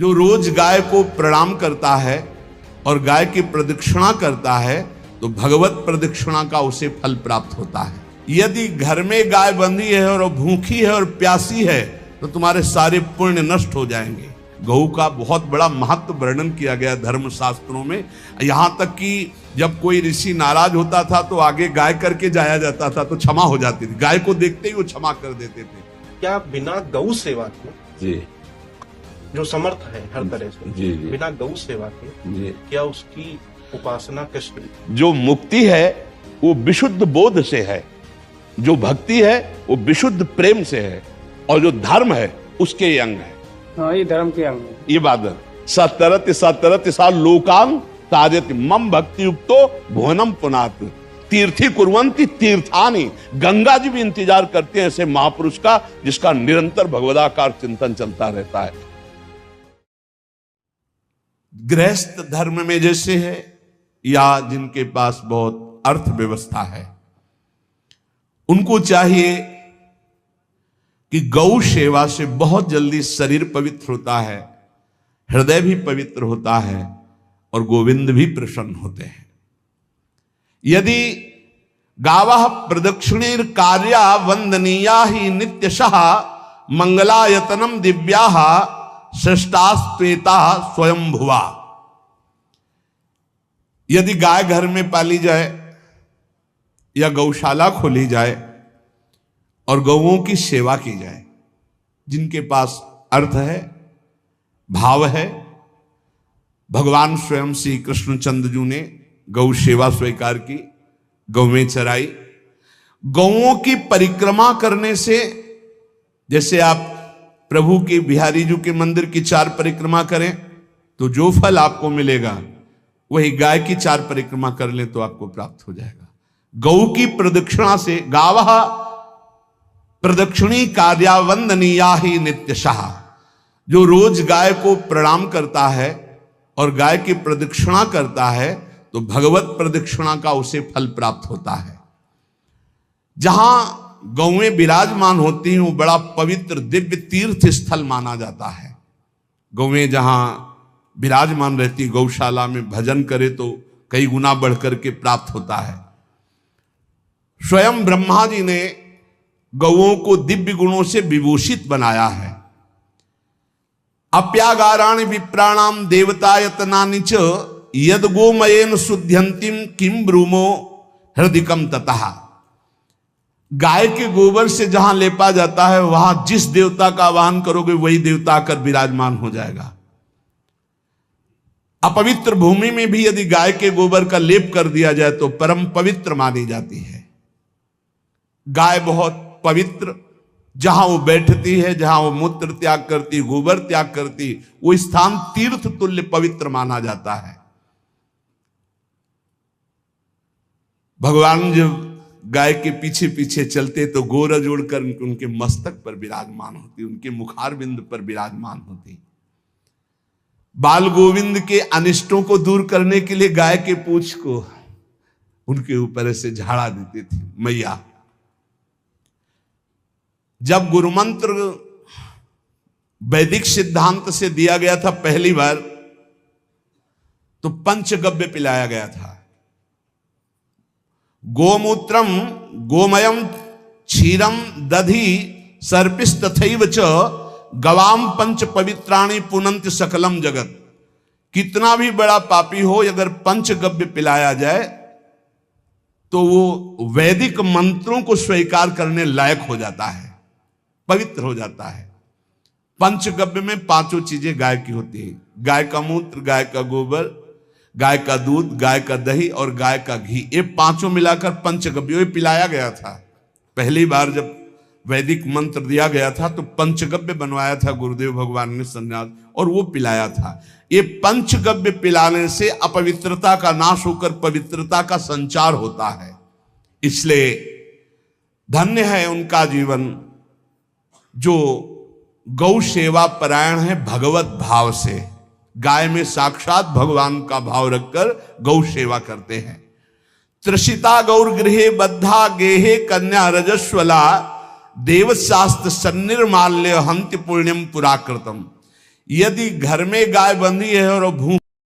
जो रोज गाय को प्रणाम करता है और गाय की प्रदक्षिणा करता है तो भगवत प्रदक्षिणा का उसे फल प्राप्त होता है। यदि घर में गाय बंधी है और भूखी है और प्यासी है तो तुम्हारे सारे पुण्य नष्ट हो जाएंगे। गऊ का बहुत बड़ा महत्व वर्णन किया गया धर्म शास्त्रों में, यहां तक कि जब कोई ऋषि नाराज होता था तो आगे गाय करके जाया जाता था तो क्षमा हो जाती थी। गाय को देखते ही वो क्षमा कर देते थे। क्या बिना गौ सेवा के जी जो समर्थ है हर तरह से जी बिना गौ सेवा के जी क्या उसकी उपासना कैसे? जो मुक्ति है वो विशुद्ध बोध से है, जो भक्ति है वो विशुद्ध प्रेम से है, और जो धर्म है उसके ये अंग है। हाँ, ये धर्म के अंग है। ये बात है। सतरति सा लोकांग ताजति मम भक्ति युक्तो भुवनम पुनात तीर्थी कुर्वन्ति तीर्थानि। गंगा जी भी इंतजार करते हैं ऐसे महापुरुष का जिसका निरंतर भगवदाकार चिंतन चलता रहता है। गृहस्थ धर्म में जैसे है या जिनके पास बहुत अर्थव्यवस्था है, उनको चाहिए कि गौ सेवा से बहुत जल्दी शरीर पवित्र होता है, हृदय भी पवित्र होता है और गोविंद भी प्रसन्न होते हैं। यदि गावः प्रदक्षिणीर कार्या वंदनीया ही नित्यशः मंगलायतनम दिव्याः श्रेष्ठास्त्वेता स्वयंभुवा। यदि गाय घर में पाली जाए या गौशाला खोली जाए और गौओं की सेवा की जाए, जिनके पास अर्थ है, भाव है, भगवान स्वयं श्री कृष्णचंद्र जी ने गौ सेवा स्वीकार की, गौवें चराई। गौओं की परिक्रमा करने से, जैसे आप प्रभु के बिहारी जी के मंदिर की 4 परिक्रमा करें तो जो फल आपको मिलेगा वही गाय की 4 परिक्रमा कर लें तो आपको प्राप्त हो जाएगा। गौ की प्रदक्षिणा से गावः प्रदक्षिणी कार्या वंदनीया ही नित्यशः। जो रोज गाय को प्रणाम करता है और गाय की प्रदक्षिणा करता है तो भगवत प्रदक्षिणा का उसे फल प्राप्त होता है। जहां गौएं विराजमान होती हैं वो बड़ा पवित्र दिव्य तीर्थ स्थल माना जाता है। गौएं जहां विराजमान रहती, गौशाला में भजन करे तो कई गुना बढ़कर के प्राप्त होता है। स्वयं ब्रह्मा जी ने गौओं को दिव्य गुणों से विभूषित बनाया है। अप्यागाराणि विप्राणाम देवतायतनानि च यद गोमयेन शुद्ध्यंतिम किम ब्रूमो हृदिकम ततः। गाय के गोबर से जहां लेपा जाता है वहां जिस देवता का आवाहन करोगे वही देवता आकर विराजमान हो जाएगा। अपवित्र भूमि में भी यदि गाय के गोबर का लेप कर दिया जाए तो परम पवित्र मानी जाती है। गाय बहुत पवित्र, जहां वो बैठती है, जहां वो मूत्र त्याग करती, गोबर त्याग करती, वो स्थान तीर्थ तुल्य पवित्र माना जाता है। भगवान जब गाय के पीछे पीछे चलते तो गोरज उड़कर उनके मस्तक पर विराजमान होती, उनके मुखार बिंद पर विराजमान होती। बाल गोविंद के अनिष्टों को दूर करने के लिए गाय के पूंछ को उनके ऊपर से झाड़ा देती थी मैया। जब गुरुमंत्र वैदिक सिद्धांत से दिया गया था पहली बार तो पंचगव्य पिलाया गया था। गोमूत्रम गोमयम क्षीरम दधि सर्पिस्तथैव च गवाम पंच पवित्राणि पुनंत सकलम जगत। कितना भी बड़ा पापी हो अगर पंचगव्य पिलाया जाए तो वो वैदिक मंत्रों को स्वीकार करने लायक हो जाता है, पवित्र हो जाता है। पंचगव्य में 5 चीजें गाय की होती है। गाय का मूत्र, गाय का गोबर, गाय का दूध, गाय का दही और गाय का घी, ये 5 मिलाकर पंचगव्य पिलाया गया था। पहली बार जब वैदिक मंत्र दिया गया था तो पंचगव्य बनवाया था गुरुदेव भगवान ने सन्यास, और वो पिलाया था। ये पंचगव्य पिलाने से अपवित्रता का नाश होकर पवित्रता का संचार होता है। इसलिए धन्य है उनका जीवन जो गौ सेवा परायण है भगवत भाव से। गाय में साक्षात भगवान का भाव रखकर गौ सेवा करते हैं। त्रसिता गौर गृहे बद्धा गेहे कन्या रजस्वला देवशास्त्र सन्निर्माल्य हंति पुण्यम पुराकृतम। यदि घर में गाय बंधी है और वो भूख